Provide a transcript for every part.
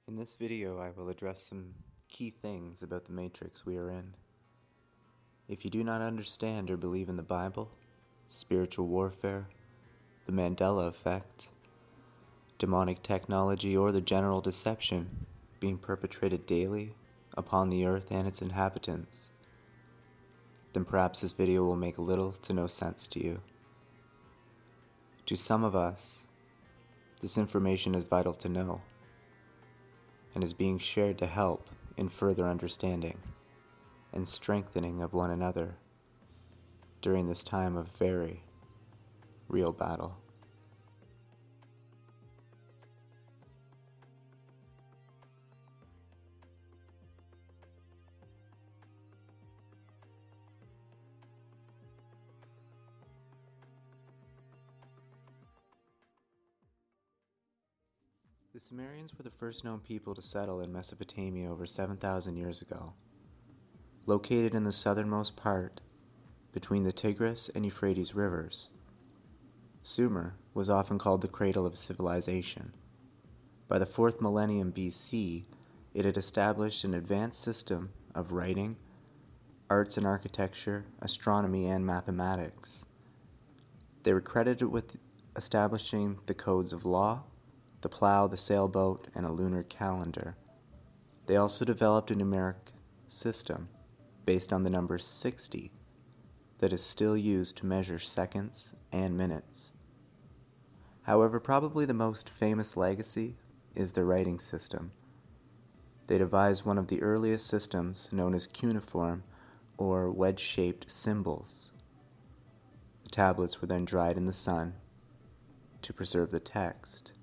In this video, I will address some key things about the matrix we are in. If you do not understand or believe in the Bible, spiritual warfare, the Mandela effect, demonic technology, or the general deception being perpetrated daily upon the earth and its inhabitants, then perhaps this video will make little to no sense to you. To some of us, this information is vital to know, and is being shared to help in further understanding and strengthening of one another during this time of very real battle. The Sumerians were the first known people to settle in Mesopotamia over 7,000 years ago. Located in the southernmost part, between the Tigris and Euphrates rivers, Sumer was often called the cradle of civilization. By the 4th millennium BC, it had established an advanced system of writing, arts and architecture, astronomy, and mathematics. They were credited with establishing the codes of law, the plow, the sailboat, and a lunar calendar. They also developed a numeric system based on the number 60 that is still used to measure seconds and minutes. However, probably the most famous legacy is their writing system. They devised one of the earliest systems known as cuneiform or wedge-shaped symbols. The tablets were then dried in the sun to preserve the text.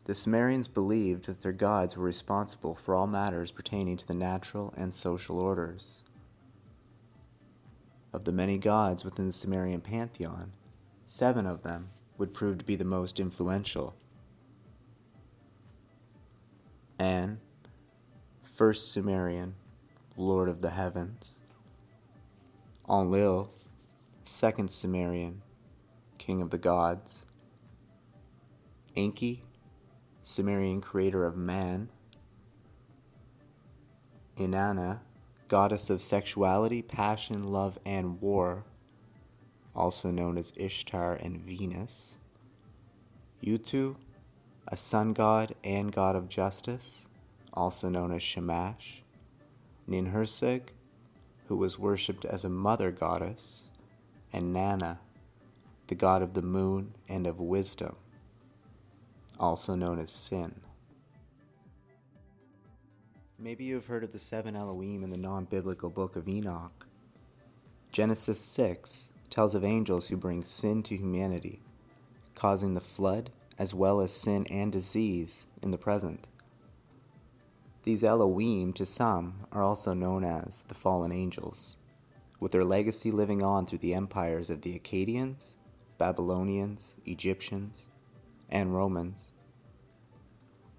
The Sumerians believed that their gods were responsible for all matters pertaining to the natural and social orders. Of the many gods within the Sumerian pantheon, 7 of them would prove to be the most influential. An, first Sumerian, Lord of the Heavens. Enlil, second Sumerian, King of the Gods. Enki, Sumerian creator of man. Inanna, goddess of sexuality, passion, love, and war, also known as Ishtar and Venus. Utu, a sun god and god of justice, also known as Shamash. Ninhursag, who was worshipped as a mother goddess. And Nana, the god of the moon and of wisdom, also known as Sin. Maybe you have heard of the 7 Elohim in the non-biblical book of Enoch. Genesis 6 tells of angels who bring sin to humanity, causing the flood as well as sin and disease in the present. These Elohim, to some, are also known as the fallen angels, with their legacy living on through the empires of the Akkadians, Babylonians, Egyptians, and Romans.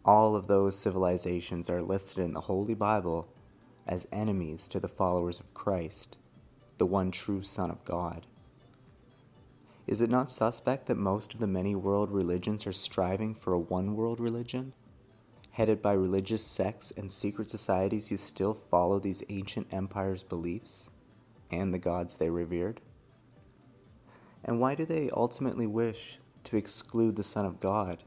All of those civilizations are listed in the Holy Bible as enemies to the followers of Christ, the one true Son of God. Is it not suspect that most of the many world religions are striving for a one-world religion, headed by religious sects and secret societies who still follow these ancient empires' beliefs and the gods they revered? And why do they ultimately wish to exclude the Son of God,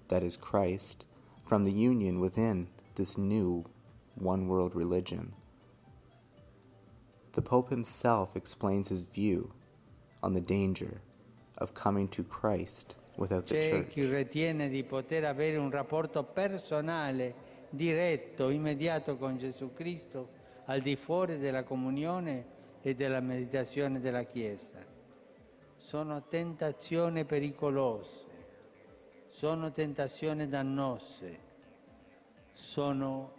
that is Christ, from the union within this new one-world religion? The Pope himself explains his view on the danger of coming to Christ without the Church. C'è chi ritiene di poter avere un rapporto personale, diretto, immediato con Gesù Cristo, al di fuori della comunione e della meditazione della Chiesa. Sono tentazioni pericolose, sono tentazioni dannose, sono,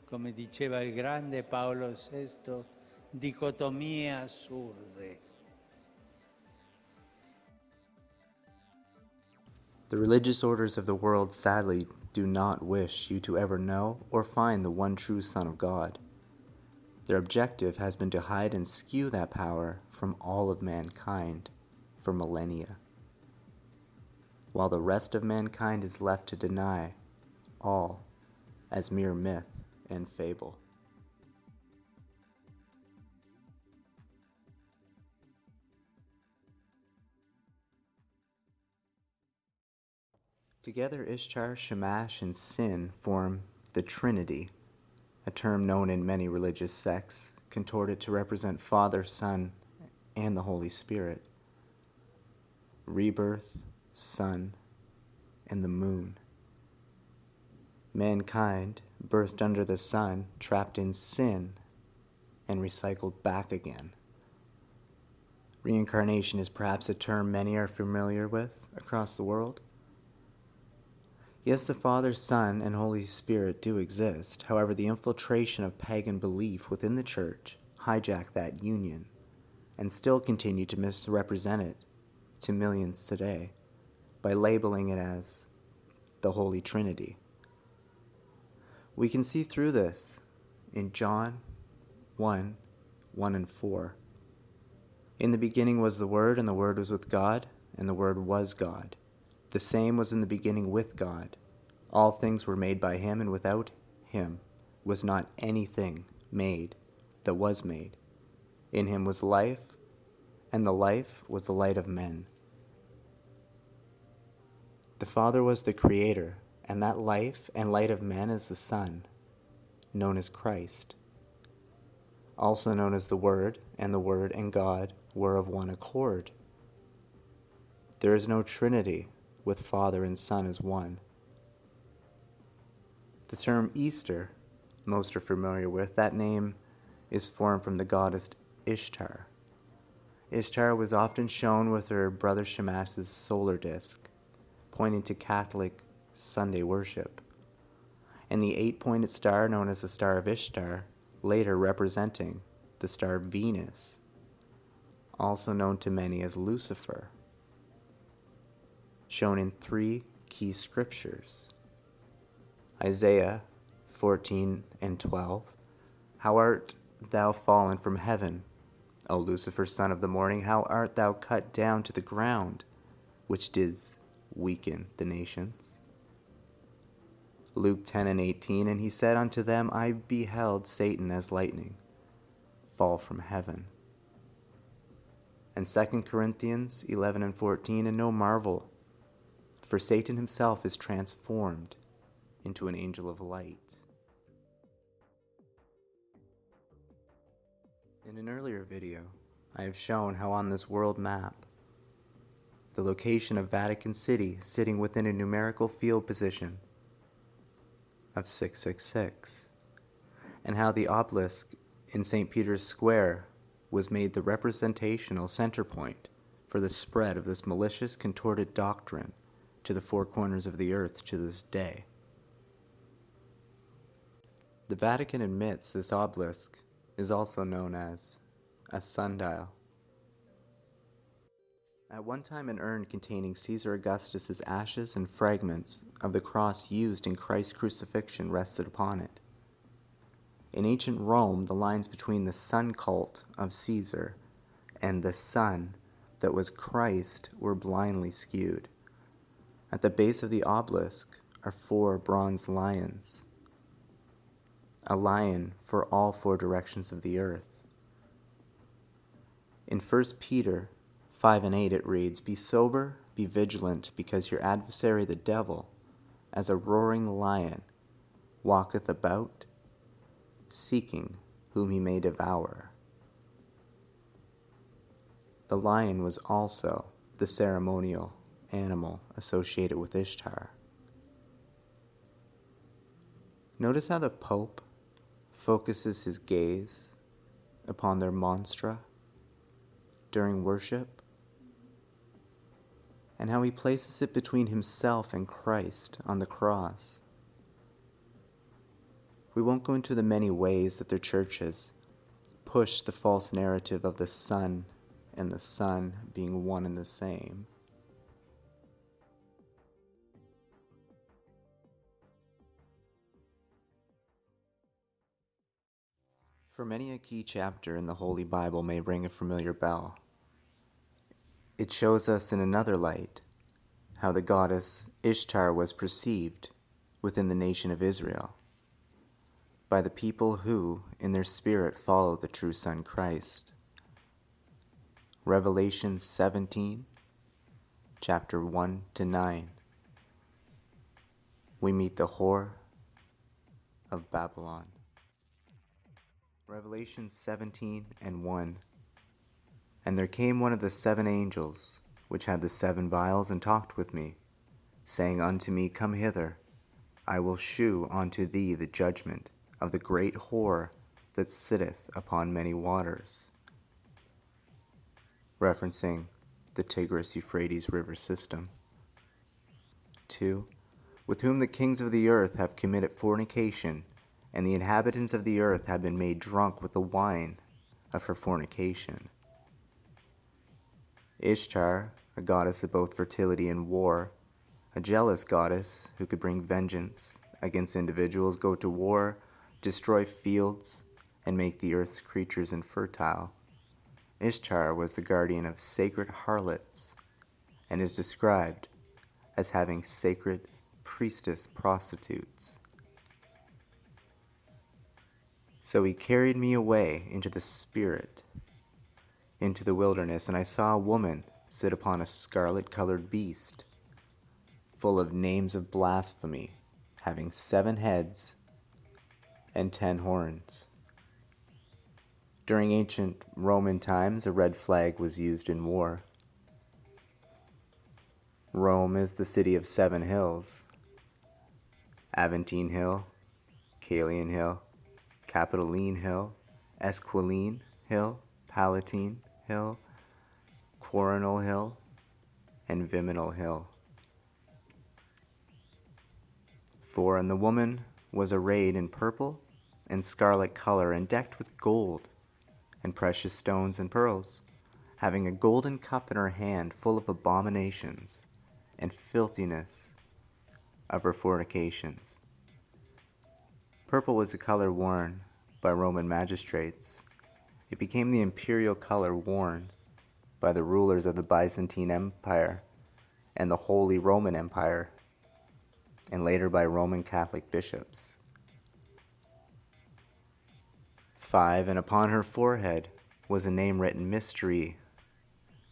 come diceva il grande Paolo VI, dicotomie assurde. The religious orders of the world sadly do not wish you to ever know or find the one true Son of God. Their objective has been to hide and skew that power from all of mankind for millennia, while the rest of mankind is left to deny all as mere myth and fable. Together, Ishtar, Shamash, and Sin form the Trinity, a term known in many religious sects, contorted to represent Father, Son, and the Holy Spirit. Rebirth, Sun, and the Moon. Mankind, birthed under the sun, trapped in sin, and recycled back again. Reincarnation is perhaps a term many are familiar with across the world. Yes, the Father, Son, and Holy Spirit do exist. However, the infiltration of pagan belief within the Church hijacked that union and still continue to misrepresent it to millions today by labeling it as the Holy Trinity. We can see through this in John 1:1 and 4. In the beginning was the Word, and the Word was with God, and the Word was God. The same was in the beginning with God. All things were made by him, and without him was not anything made that was made. In him was life, and the life was the light of men. The Father was the Creator, and that life and light of men is the Son, known as Christ, also known as the Word, and the Word and God were of one accord. There is no Trinity with Father and Son as one. The term Easter, most are familiar with, that name is formed from the goddess Ishtar. Ishtar was often shown with her brother Shamash's solar disk, pointing to Catholic Sunday worship, and the 8-pointed star known as the Star of Ishtar, later representing the star Venus, also known to many as Lucifer, shown in 3 key scriptures. Isaiah 14 and 12, How art thou fallen from heaven, O Lucifer, son of the morning? How art thou cut down to the ground, which didst weaken the nations? Luke 10 and 18, And he said unto them, I beheld Satan as lightning fall from heaven. And 2 Corinthians 11 and 14, And no marvel, for Satan himself is transformed into an angel of light. In an earlier video, I have shown how on this world map, the location of Vatican City sitting within a numerical field position of 666, and how the obelisk in St. Peter's Square was made the representational center point for the spread of this malicious, contorted doctrine to the 4 corners of the earth to this day. The Vatican admits this obelisk is also known as a sundial. At one time, an urn containing Caesar Augustus's ashes and fragments of the cross used in Christ's crucifixion rested upon it. In ancient Rome, the lines between the sun cult of Caesar and the sun that was Christ were blindly skewed. At the base of the obelisk are 4 bronze lions, a lion for all 4 directions of the earth. In 1 Peter 5 and 8 it reads, Be sober, be vigilant, because your adversary the devil, as a roaring lion, walketh about, seeking whom he may devour. The lion was also the ceremonial animal associated with Ishtar. Notice how the Pope focuses his gaze upon their monstra during worship, and how he places it between himself and Christ on the cross. We won't go into the many ways that their churches push the false narrative of the Son and the Son being one and the same. For many, a key chapter in the Holy Bible may ring a familiar bell. It shows us in another light how the goddess Ishtar was perceived within the nation of Israel, by the people who, in their spirit, follow the true Son Christ. Revelation 17, chapter 1 to 9. We meet the whore of Babylon. Revelation 17 and 1. And there came one of the 7 angels, which had the 7 vials, and talked with me, saying unto me, Come hither, I will shew unto thee the judgment of the great whore that sitteth upon many waters. Referencing the Tigris-Euphrates river system. 2. With whom the kings of the earth have committed fornication, and the inhabitants of the earth have been made drunk with the wine of her fornication. Ishtar, a goddess of both fertility and war, a jealous goddess who could bring vengeance against individuals, go to war, destroy fields, and make the earth's creatures infertile. Ishtar was the guardian of sacred harlots, and is described as having sacred priestess prostitutes. So he carried me away into the spirit, into the wilderness, and I saw a woman sit upon a scarlet-colored beast, full of names of blasphemy, having 7 heads and 10 horns. During ancient Roman times, a red flag was used in war. Rome is the city of 7 hills: Aventine Hill, Caelian Hill, Capitoline Hill, Esquiline Hill, Palatine Hill, Quaranal Hill, and Viminal Hill. 4. And the woman was arrayed in purple and scarlet color, and decked with gold and precious stones and pearls, having a golden cup in her hand full of abominations and filthiness of her fornications. Purple was a color worn by Roman magistrates. It became the imperial color worn by the rulers of the Byzantine Empire and the Holy Roman Empire, and later by Roman Catholic bishops. 5. And upon her forehead was a name written, Mystery,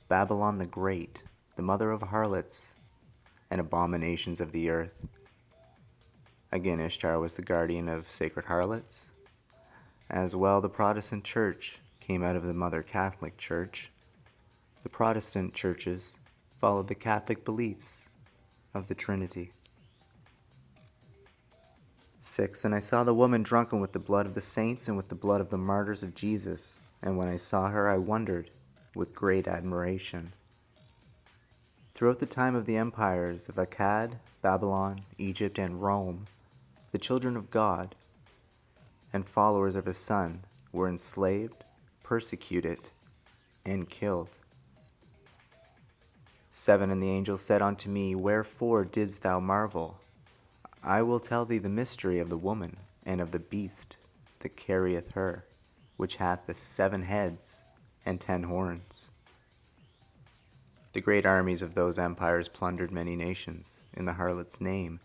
Babylon the Great, the mother of harlots and abominations of the earth. Again, Ishtar was the guardian of sacred harlots. As well, the Protestant Church came out of the Mother Catholic Church. The Protestant churches followed the Catholic beliefs of the Trinity. 6. And I saw the woman drunken with the blood of the saints and with the blood of the martyrs of Jesus. And when I saw her, I wondered with great admiration. Throughout the time of the empires of Akkad, Babylon, Egypt, and Rome, the children of God and followers of his Son were enslaved, persecuted, and killed. 7. And the angel said unto me, Wherefore didst thou marvel? I will tell thee the mystery of the woman and of the beast that carrieth her, which hath the 7 heads and 10 horns. The great armies of those empires plundered many nations in the harlot's name.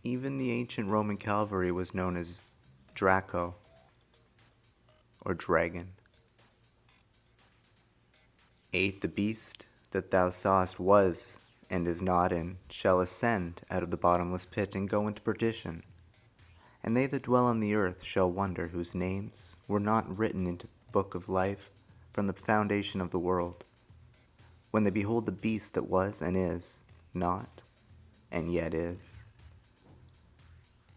Even the ancient Roman cavalry was known as Draco, or dragon. 8. The beast that thou sawest was, and is not, and shall ascend out of the bottomless pit, and go into perdition. And they that dwell on the earth shall wonder, whose names were not written into the book of life from the foundation of the world, when they behold the beast that was, and is not, and yet is.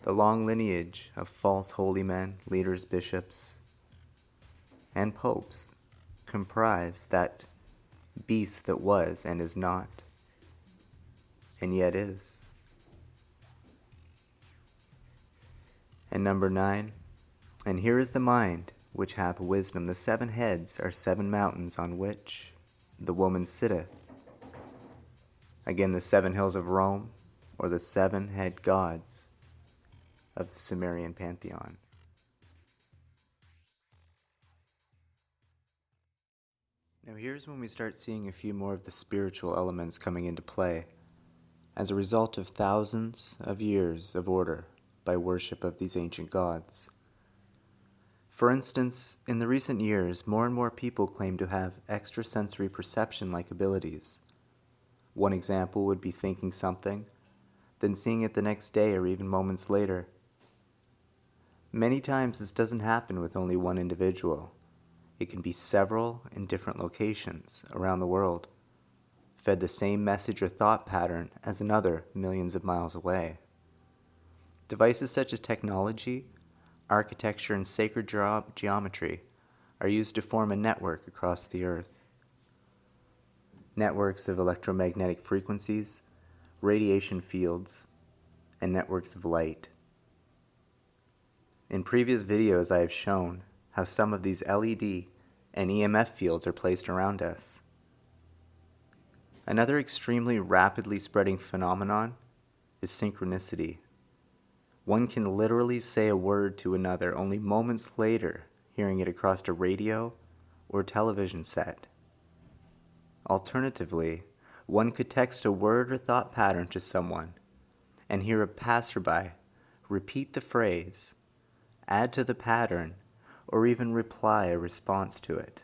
The long lineage of false holy men, leaders, bishops, and popes comprise that beast that was, and is not, and yet is. And number 9, and here is the mind which hath wisdom. The 7 heads are 7 mountains on which the woman sitteth. Again, the 7 hills of Rome, or the 7 head gods of the Sumerian pantheon. Now here's when we start seeing a few more of the spiritual elements coming into play. as a result of thousands of years of order by worship of these ancient gods. For instance, in the recent years, more and more people claim to have extrasensory perception-like abilities. One example would be thinking something, then seeing it the next day or even moments later. Many times this doesn't happen with only one individual. It can be several in different locations around the world, fed the same message or thought pattern as another millions of miles away. Devices such as technology, architecture, and sacred geometry are used to form a network across the earth. Networks of electromagnetic frequencies, radiation fields, and networks of light. In previous videos I have shown how some of these LED and EMF fields are placed around us. Another extremely rapidly spreading phenomenon is synchronicity. One can literally say a word to another only moments later hearing it across a radio or television set. Alternatively, one could text a word or thought pattern to someone and hear a passerby repeat the phrase, add to the pattern, or even reply a response to it.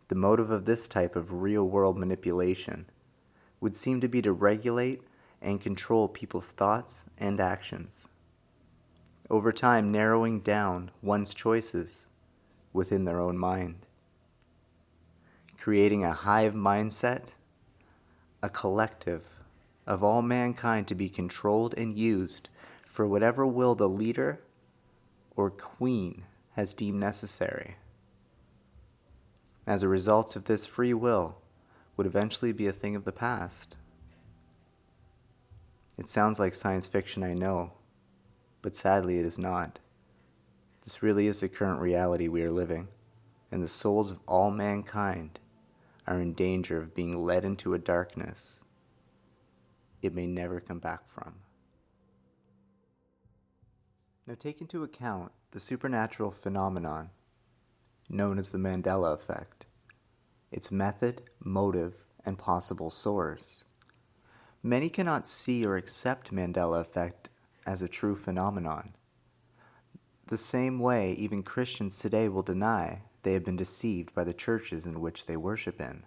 The motive of this type of real-world manipulation would seem to be to regulate and control people's thoughts and actions, over time narrowing down one's choices within their own mind, creating a hive mindset, a collective of all mankind to be controlled and used for whatever will the leader or queen has deemed necessary. As a result of this, free will would eventually be a thing of the past. It sounds like science fiction, I know, but sadly it is not. This really is the current reality we are living, and the souls of all mankind are in danger of being led into a darkness it may never come back from. Now take into account the supernatural phenomenon known as the Mandela effect, its method, motive, and possible source. Many cannot see or accept Mandela effect as a true phenomenon. The same way even Christians today will deny they have been deceived by the churches in which they worship in.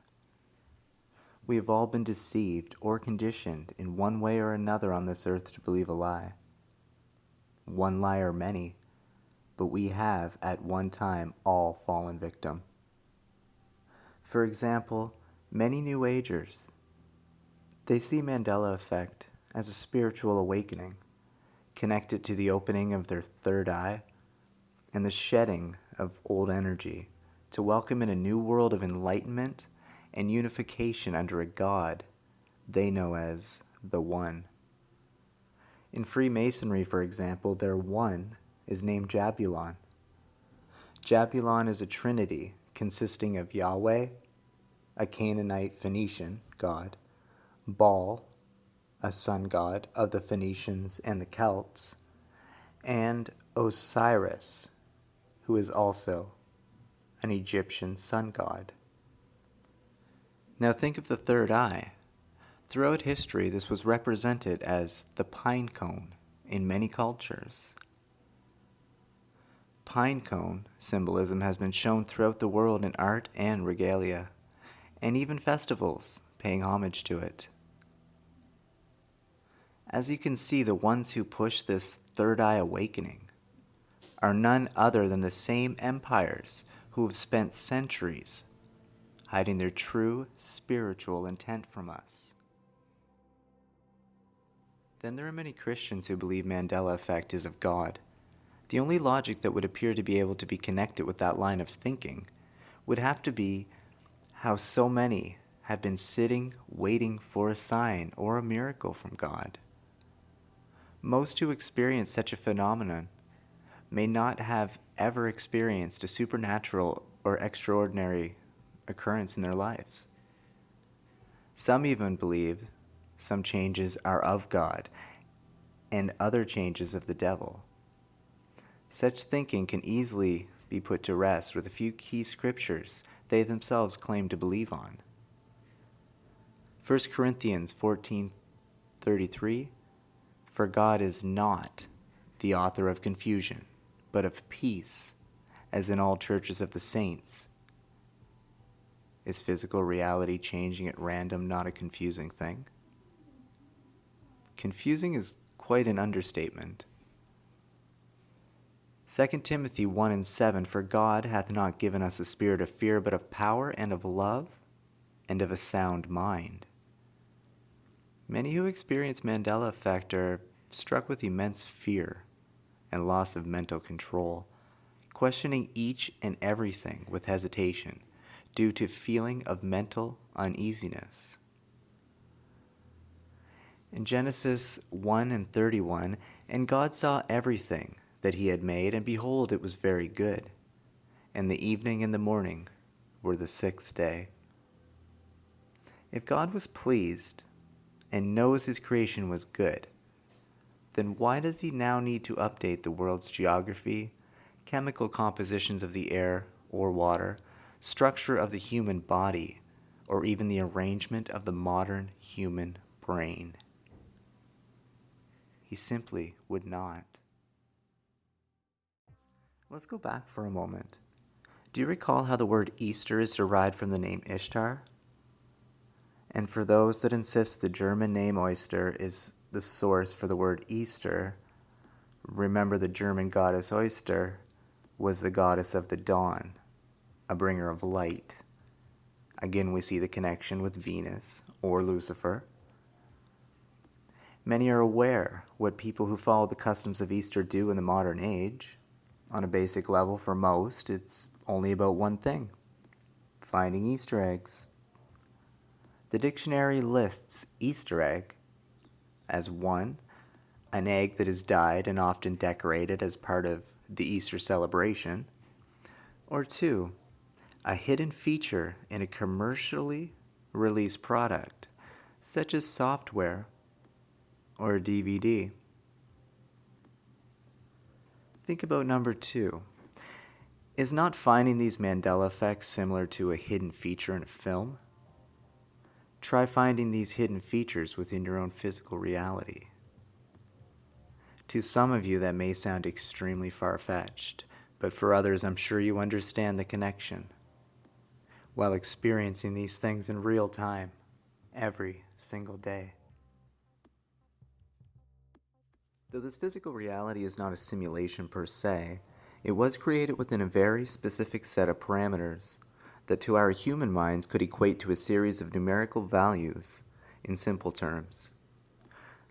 We have all been deceived or conditioned in one way or another on this earth to believe a lie. One lie or many, but we have at one time all fallen victim. For example, many New Agers, they see Mandela effect as a spiritual awakening, connected to the opening of their third eye and the shedding of old energy to welcome in a new world of enlightenment and unification under a God they know as the One. In Freemasonry, for example, their One is named Jabulon. Jabulon is a trinity consisting of Yahweh, a Canaanite Phoenician god, Baal, a sun god of the Phoenicians and the Celts, and Osiris, who is also an Egyptian sun god. Now think of the third eye. Throughout history, this was represented as the pine cone in many cultures. Pine cone symbolism has been shown throughout the world in art and regalia, and even festivals paying homage to it. As you can see, the ones who push this third eye awakening are none other than the same empires who have spent centuries hiding their true spiritual intent from us. Then there are many Christians who believe Mandela effect is of God. The only logic that would appear to be able to be connected with that line of thinking would have to be how so many have been sitting, waiting for a sign or a miracle from God. Most who experience such a phenomenon may not have ever experienced a supernatural or extraordinary occurrence in their lives. Some even believe some changes are of God and other changes of the devil. Such thinking can easily be put to rest with a few key scriptures they themselves claim to believe on. 1 Corinthians 14:33, for God is not the author of confusion, but of peace, as in all churches of the saints. Is physical reality changing at random not a confusing thing? Confusing is quite an understatement. 2 Timothy 1:7, for God hath not given us a spirit of fear, but of power and of love and of a sound mind. Many who experience Mandela effect are struck with immense fear and loss of mental control, questioning each and everything with hesitation due to feeling of mental uneasiness. In Genesis 1:31, and God saw everything that he had made, and behold, it was very good. And the evening and the morning were the sixth day. If God was pleased and knows his creation was good, then why does he now need to update the world's geography, chemical compositions of the air or water, structure of the human body, or even the arrangement of the modern human brain? He simply would not. Let's go back for a moment. Do you recall how the word Easter is derived from the name Ishtar? And for those that insist the German name oyster is the source for the word Easter, remember the German goddess Oyster was the goddess of the dawn, a bringer of light. Again, we see the connection with Venus or Lucifer. Many are aware what people who follow the customs of Easter do in the modern age. On a basic level, for most, it's only about one thing: finding Easter eggs. The dictionary lists Easter egg as 1, an egg that is dyed and often decorated as part of the Easter celebration, or 2, a hidden feature in a commercially released product, such as software or a DVD. Think about number 2. Is not finding these Mandela effects similar to a hidden feature in a film? Try finding these hidden features within your own physical reality. To some of you, that may sound extremely far-fetched, but for others, I'm sure you understand the connection while experiencing these things in real time, every single day. Though this physical reality is not a simulation per se, it was created within a very specific set of parameters that to our human minds could equate to a series of numerical values in simple terms.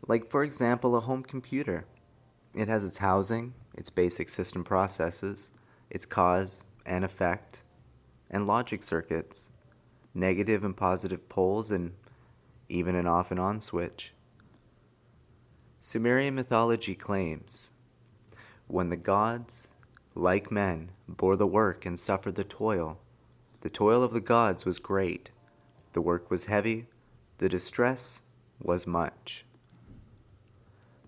Like, for example, a home computer. It has its housing, its basic system processes, its cause and effect, and logic circuits, negative and positive poles, and even an off and on switch. Sumerian mythology claims, when the gods, like men, bore the work and suffered the toil of the gods was great, the work was heavy, the distress was much.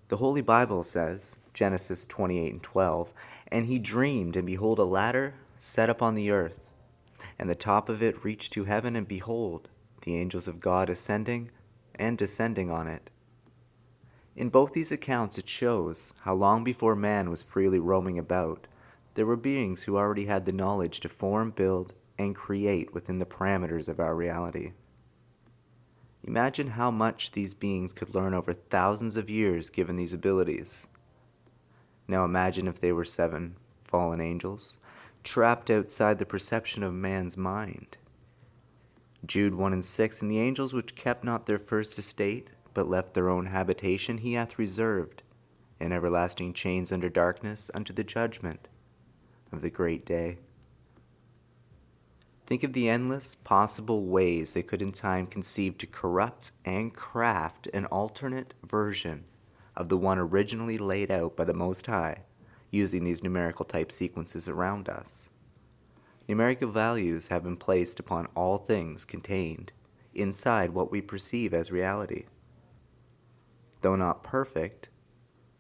The Holy Bible says, Genesis 28:12, and he dreamed, and behold, a ladder set up on the earth, and the top of it reached to heaven, and behold, the angels of God ascending and descending on it. In both these accounts it shows how long before man was freely roaming about, there were beings who already had the knowledge to form, build, and create within the parameters of our reality. Imagine how much these beings could learn over thousands of years given these abilities. Now imagine if they were 7 fallen angels, trapped outside the perception of man's mind. Jude 1:6, and the angels which kept not their first estate, but left their own habitation, he hath reserved in everlasting chains under darkness unto the judgment of the great day. Think of the endless possible ways they could in time conceive to corrupt and craft an alternate version of the one originally laid out by the Most High, using these numerical type sequences around us. Numerical values have been placed upon all things contained inside what we perceive as reality. Though not perfect,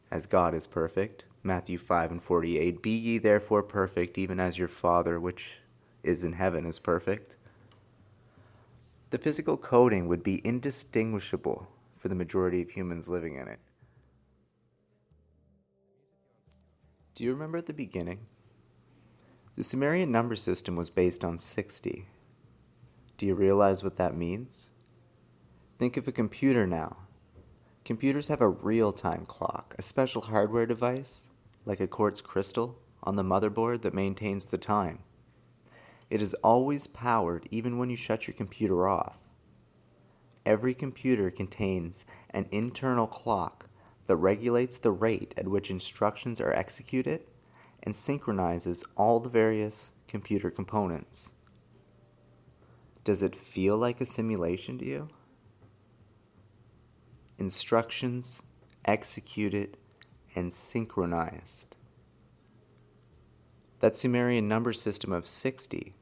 as God is perfect, Matthew 5:48, be ye therefore perfect, even as your Father which is in heaven is perfect. the physical coding would be indistinguishable for the majority of humans living in it. Do you remember at the beginning? The Sumerian number system was based on 60. Do you realize what that means? Think of a computer now. Computers have a real-time clock, a special hardware device, like a quartz crystal, on the motherboard that maintains the time. It is always powered even when you shut your computer off. Every computer contains an internal clock that regulates the rate at which instructions are executed and synchronizes all the various computer components. Does it feel like a simulation to you? Instructions executed and synchronized. That Sumerian number system of 60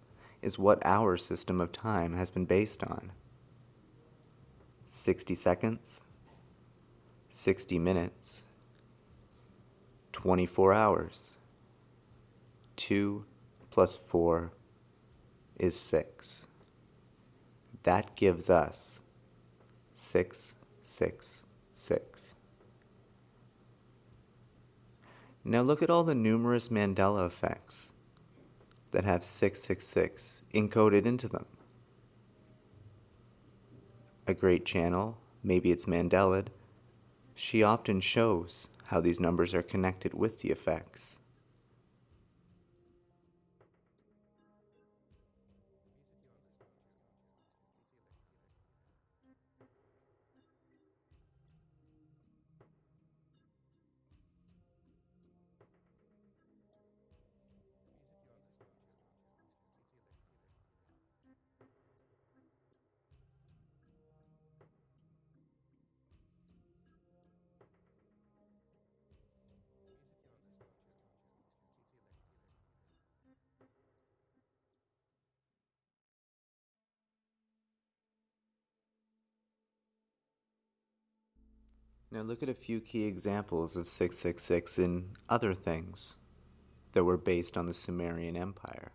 is what our system of time has been based on. 60 seconds, 60 minutes, 24 hours. 2 plus 4 is 6. That gives us 666. Now look at all the numerous Mandela effects that have 666 encoded into them. A great channel, maybe it's Mandela'd, she often shows how these numbers are connected with the effects. Now look at a few key examples of 666 in other things that were based on the Sumerian Empire.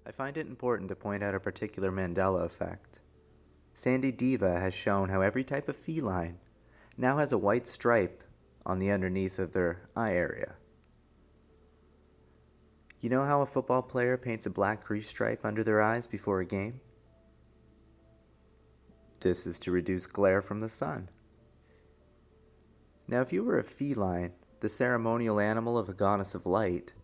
I find it important to point out a particular Mandela effect. Sandy Diva has shown how every type of feline now has a white stripe on the underneath of their eye area. You know how a football player paints a black crease stripe under their eyes before a game? This is to reduce glare from the sun. Now if you were a feline, the ceremonial animal of a goddess of light,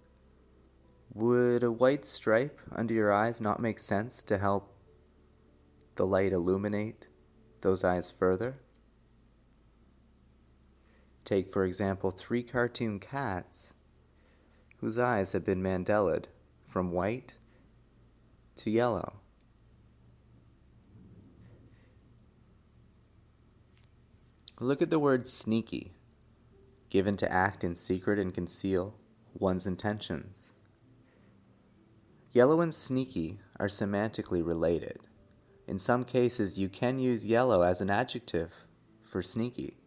would a white stripe under your eyes not make sense to help the light illuminate those eyes further? Take, for example, 3 cartoon cats whose eyes have been Mandela'd from white to yellow. Look at the word sneaky, given to act in secret and conceal one's intentions. Yellow and sneaky are semantically related. In some cases, you can use yellow as an adjective for sneaky.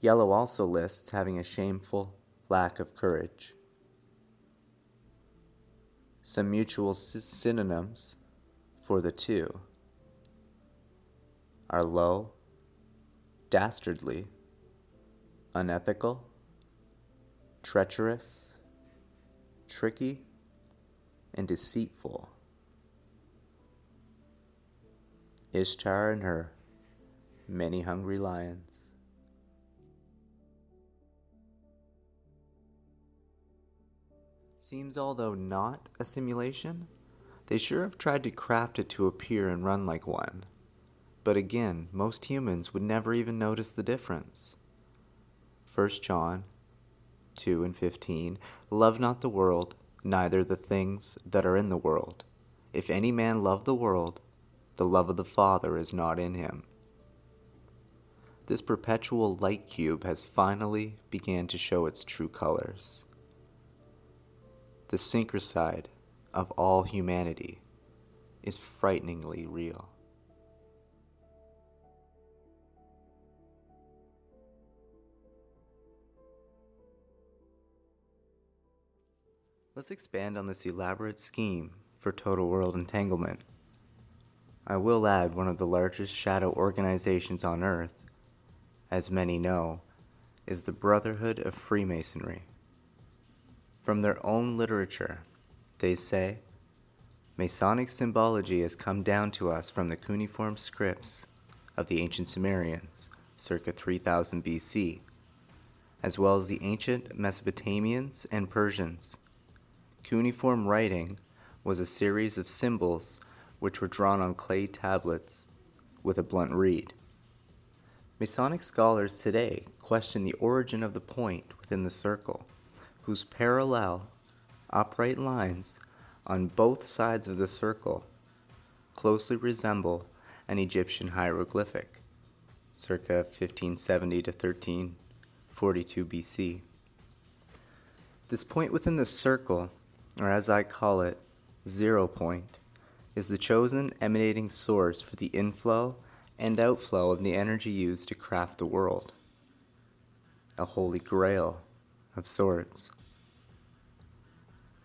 Yellow also lists having a shameful lack of courage. Some mutual synonyms for the two are low, dastardly, unethical, treacherous, tricky, and deceitful. Ishtar and her many hungry lions. Seems although not a simulation, they sure have tried to craft it to appear and run like one. But again, most humans would never even notice the difference. 1 John 2 and 15, Love not the world, neither the things that are in the world. If any man love the world, the love of the Father is not in him. This perpetual light cube has finally began to show its true colors. The synchricide of all humanity is frighteningly real. Let's expand on this elaborate scheme for total world entanglement. I will add one of the largest shadow organizations on Earth, as many know, is the Brotherhood of Freemasonry. From their own literature, they say, Masonic symbology has come down to us from the cuneiform scripts of the ancient Sumerians, circa 3000 BC, as well as the ancient Mesopotamians and Persians. Cuneiform writing was a series of symbols which were drawn on clay tablets with a blunt reed. Masonic scholars today question the origin of the point within the circle, whose parallel, upright lines on both sides of the circle closely resemble an Egyptian hieroglyphic, circa 1570 to 1342 BC. This point within the circle, or as I call it, 0 point, is the chosen emanating source for the inflow and outflow of the energy used to craft the world. A holy grail of sorts.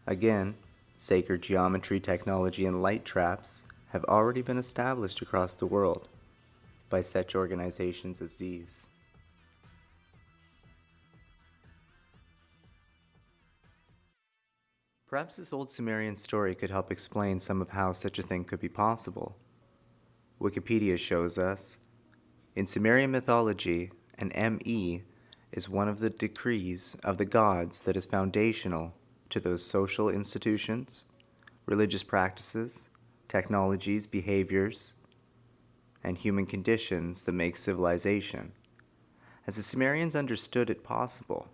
Again, sacred geometry, technology, and light traps have already been established across the world by such organizations as these. Perhaps this old Sumerian story could help explain some of how such a thing could be possible. Wikipedia shows us, in Sumerian mythology, an ME is one of the decrees of the gods that is foundational to those social institutions, religious practices, technologies, behaviors, and human conditions that make civilization, as the Sumerians understood it possible.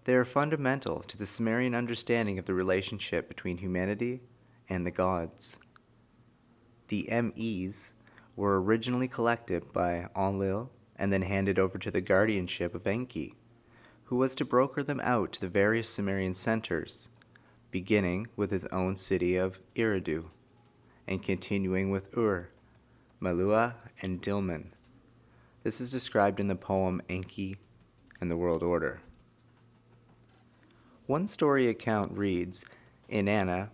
They are fundamental to the Sumerian understanding of the relationship between humanity and the gods. The MEs were originally collected by Enlil and then handed over to the guardianship of Enki, who was to broker them out to the various Sumerian centers, beginning with his own city of Eridu, and continuing with Ur, Malua, and Dilmun. This is described in the poem Enki and the World Order. One story account reads, Inanna,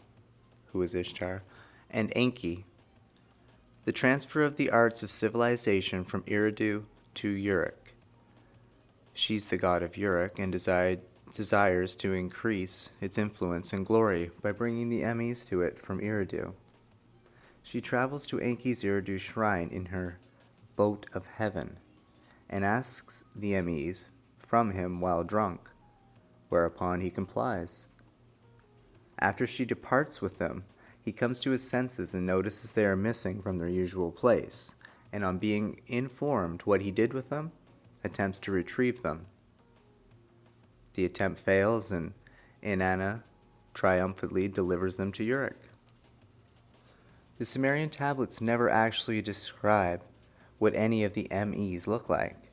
who is Ishtar, and Enki, the transfer of the arts of civilization from Eridu to Uruk. She's the god of Uruk and desires to increase its influence and glory by bringing the Emmys to it from Eridu. She travels to Enki's Eridu shrine in her boat of heaven and asks the Emmys from him while drunk, whereupon he complies. After she departs with them, he comes to his senses and notices they are missing from their usual place, and on being informed what he did with them, attempts to retrieve them. The attempt fails, and Inanna triumphantly delivers them to Uruk. The Sumerian tablets never actually describe what any of the MEs look like,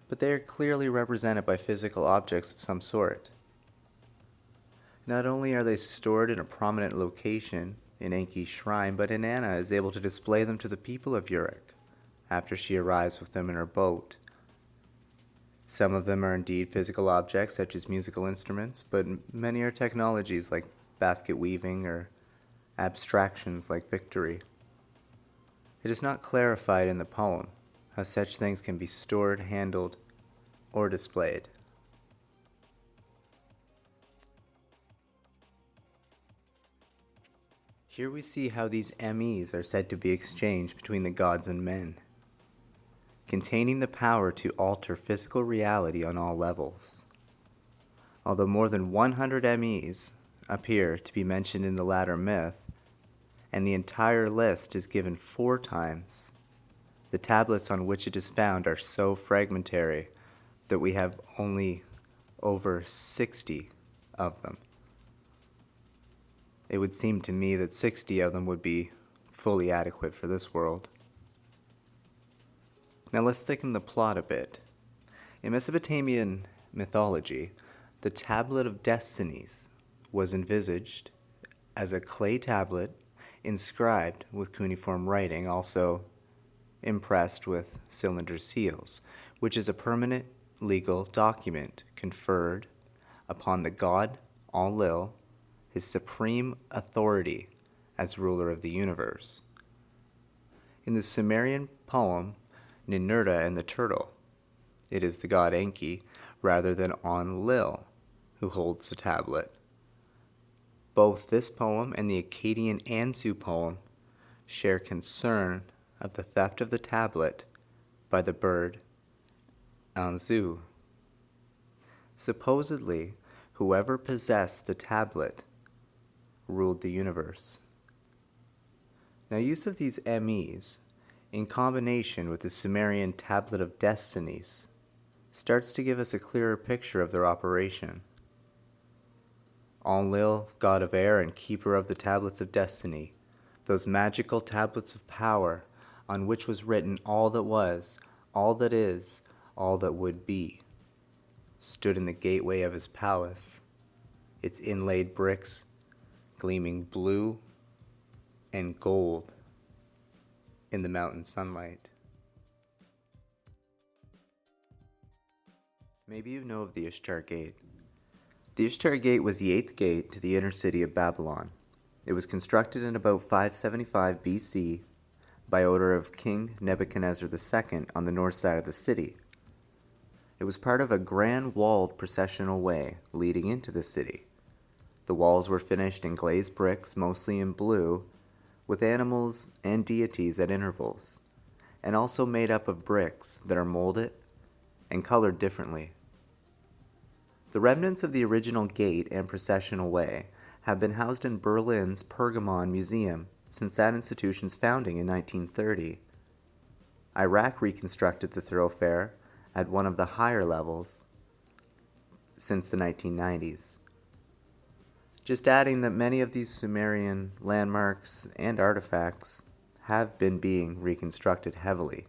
but they are clearly represented by physical objects of some sort. Not only are they stored in a prominent location in Enki's shrine, but Inanna is able to display them to the people of Uruk after she arrives with them in her boat. Some of them are indeed physical objects, such as musical instruments, but many are technologies like basket weaving or abstractions like victory. It is not clarified in the poem how such things can be stored, handled, or displayed. Here we see how these MEs are said to be exchanged between the gods and men, containing the power to alter physical reality on all levels. Although more than 100 MEs appear to be mentioned in the latter myth, and the entire list is given 4 times, the tablets on which it is found are so fragmentary that we have only over 60 of them. It would seem to me that 60 of them would be fully adequate for this world. Now let's thicken the plot a bit. In Mesopotamian mythology, the Tablet of Destinies was envisaged as a clay tablet inscribed with cuneiform writing, also impressed with cylinder seals, which is a permanent legal document conferred upon the god Enlil, his supreme authority as ruler of the universe. In the Sumerian poem Ninurta and the Turtle, it is the god Enki rather than Enlil who holds the tablet. Both this poem and the Akkadian Anzu poem share concern of the theft of the tablet by the bird Anzu. Supposedly, whoever possessed the tablet ruled the universe. Now, use of these MEs, in combination with the Sumerian Tablet of Destinies, starts to give us a clearer picture of their operation. Enlil, god of air and keeper of the tablets of destiny, those magical tablets of power on which was written all that was, all that is, all that would be, stood in the gateway of his palace, its inlaid bricks gleaming blue and gold in the mountain sunlight. Maybe you know of the Ishtar Gate. The Ishtar Gate was the 8th gate to the inner city of Babylon. It was constructed in about 575 BC by order of King Nebuchadnezzar II on the north side of the city. It was part of a grand walled processional way leading into the city. The walls were finished in glazed bricks, mostly in blue, with animals and deities at intervals, and also made up of bricks that are molded and colored differently. The remnants of the original gate and processional way have been housed in Berlin's Pergamon Museum since that institution's founding in 1930. Iraq reconstructed the thoroughfare at one of the higher levels since the 1990s. Just adding that many of these Sumerian landmarks and artifacts have been being reconstructed heavily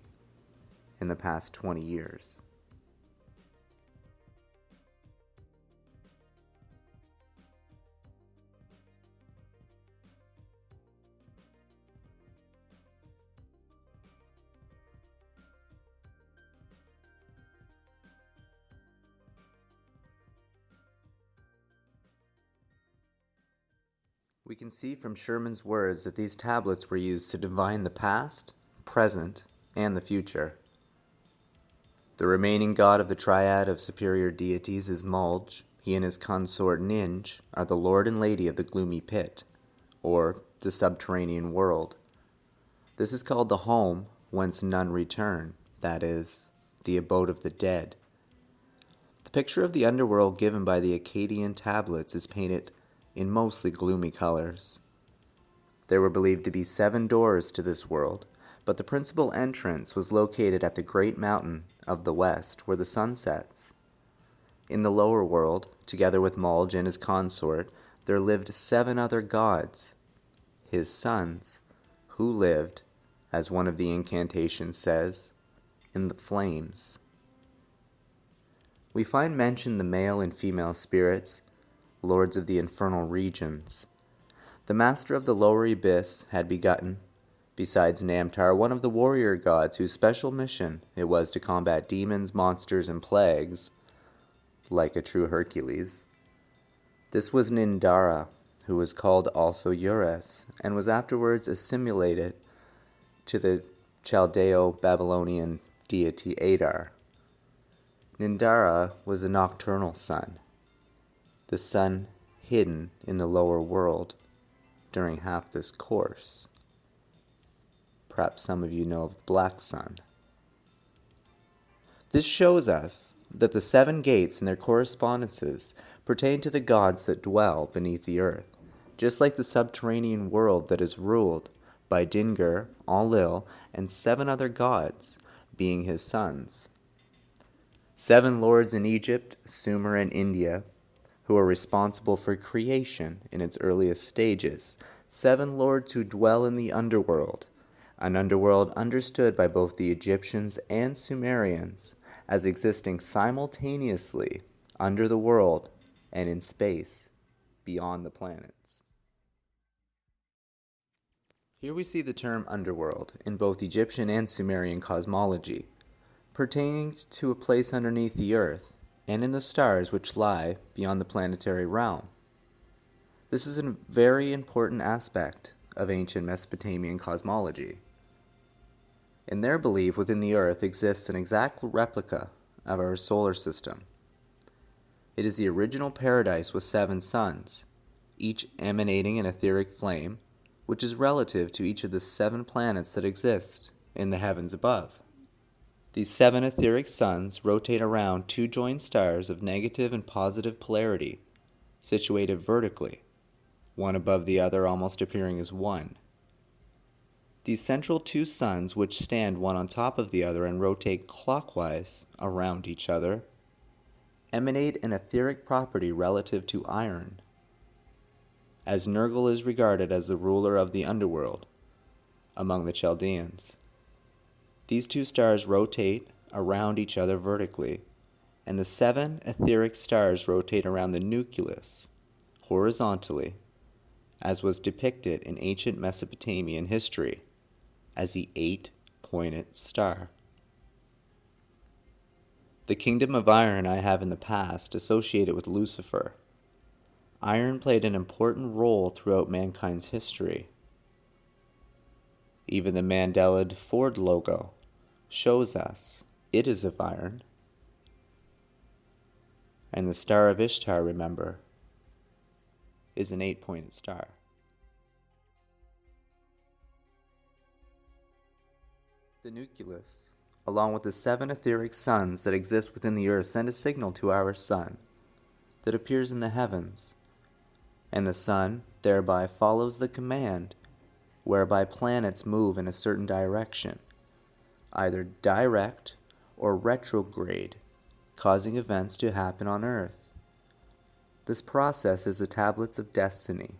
in the past 20 years. We can see from Sherman's words that these tablets were used to divine the past, present, and the future. The remaining god of the triad of superior deities is Mulj. He and his consort Ninj are the lord and lady of the gloomy pit, or the subterranean world. This is called the home whence none return, that is, the abode of the dead. The picture of the underworld given by the Akkadian tablets is painted in mostly gloomy colors. There were believed to be 7 doors to this world, but the principal entrance was located at the great mountain of the west, where the sun sets. In the lower world, together with Mulj and his consort, there lived 7 other gods, his sons, who lived, as one of the incantations says, in the flames. We find mentioned the male and female spirits, lords of the infernal regions. The master of the lower abyss had begotten, besides Namtar, one of the warrior gods whose special mission it was to combat demons, monsters, and plagues, like a true Hercules. This was Nindara, who was called also Ures, and was afterwards assimilated to the Chaldeo-Babylonian deity Adar. Nindara was a nocturnal sun, the sun hidden in the lower world during half this course. Perhaps some of you know of the black sun. This shows us that the 7 gates and their correspondences pertain to the gods that dwell beneath the earth, just like the subterranean world that is ruled by Dingur, Enlil, and 7 other gods, being his sons. 7 lords in Egypt, Sumer, and India, who are responsible for creation in its earliest stages. 7 lords who dwell in the underworld, an underworld understood by both the Egyptians and Sumerians as existing simultaneously under the world and in space beyond the planets. Here we see the term underworld in both Egyptian and Sumerian cosmology, pertaining to a place underneath the earth and in the stars which lie beyond the planetary realm. This is a very important aspect of ancient Mesopotamian cosmology. In their belief, within the earth exists an exact replica of our solar system. It is the original paradise with 7 suns, each emanating an etheric flame, which is relative to each of the 7 planets that exist in the heavens above. These 7 etheric suns rotate around 2 joined stars of negative and positive polarity, situated vertically, one above the other almost appearing as one. These central 2 suns, which stand one on top of the other and rotate clockwise around each other, emanate an etheric property relative to iron, as Nergal is regarded as the ruler of the underworld among the Chaldeans. These 2 stars rotate around each other vertically, and the 7 etheric stars rotate around the nucleus horizontally, as was depicted in ancient Mesopotamian history as the 8-pointed star. The kingdom of iron I have in the past associated with Lucifer. Iron played an important role throughout mankind's history. Even the Mandela'd Ford logo shows us it is of iron. And the Star of Ishtar, remember, is an 8-pointed star. The nucleus, along with the 7 etheric suns that exist within the earth, send a signal to our sun that appears in the heavens, and the sun thereby follows the command whereby planets move in a certain direction, either direct or retrograde, causing events to happen on earth. This process is the tablets of destiny.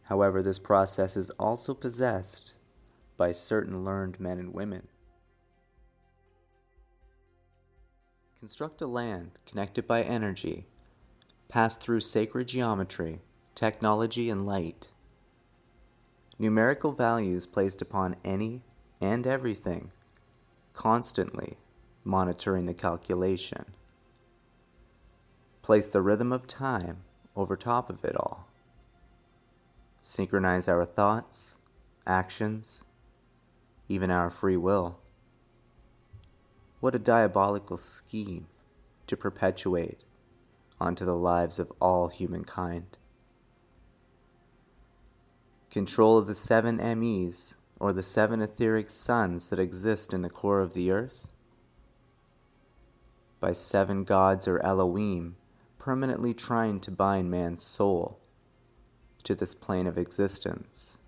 However, this process is also possessed by certain learned men and women. Construct a land connected by energy, pass through sacred geometry, technology, and light. Numerical values placed upon any and everything, constantly monitoring the calculation. Place the rhythm of time over top of it all. Synchronize our thoughts, actions, even our free will. What a diabolical scheme to perpetuate onto the lives of all humankind. Control of the 7 MEs, or the 7 etheric suns that exist in the core of the earth, by 7 gods or Elohim permanently trying to bind man's soul to this plane of existence.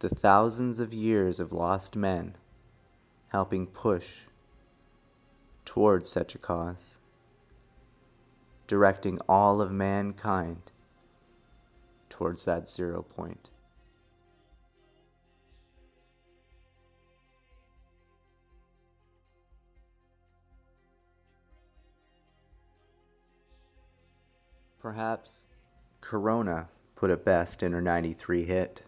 The thousands of years of lost men helping push towards such a cause, directing all of mankind towards that 0 point. Perhaps Corona put it best in her 93 hit.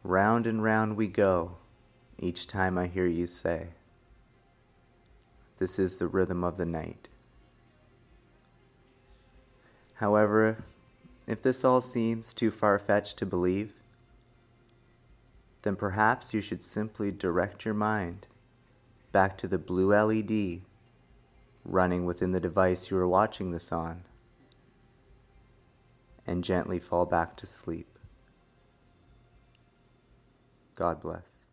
Round and round we go, each time I hear you say, this is the rhythm of the night. However, if this all seems too far-fetched to believe, then perhaps you should simply direct your mind back to the blue LED running within the device you are watching this on, and gently fall back to sleep. God bless.